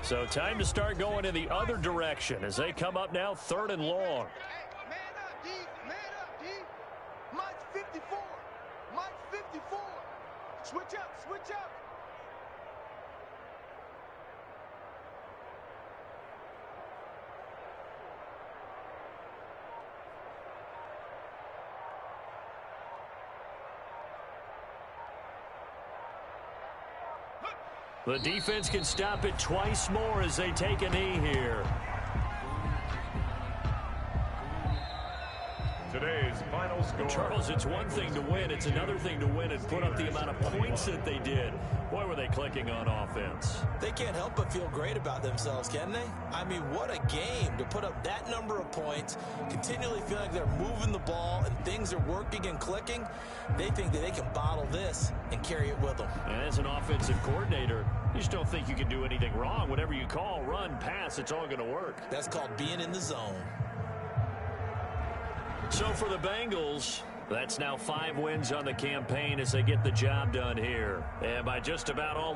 So time to start going in the other direction as they come up now 3rd and long. Man up, D. Man up, D. Mike's 54. Mike's 54. Switch up, switch up. The defense can stop it twice more as they take a knee here. Today's final score. Charles, it's one thing to win. It's another thing to win and put up the amount of points that they did. Boy, were they clicking on offense. They can't help but feel great about themselves, can they? I mean, what a game to put up that number of points, continually feeling like they're moving the ball and things are working and clicking. They think that they can bottle this and carry it with them. And as an offensive coordinator, you just don't think you can do anything wrong. Whatever you call, run, pass, it's all going to work. That's called being in the zone. So for the Bengals, that's now 5 wins on the campaign as they get the job done here. And by just about all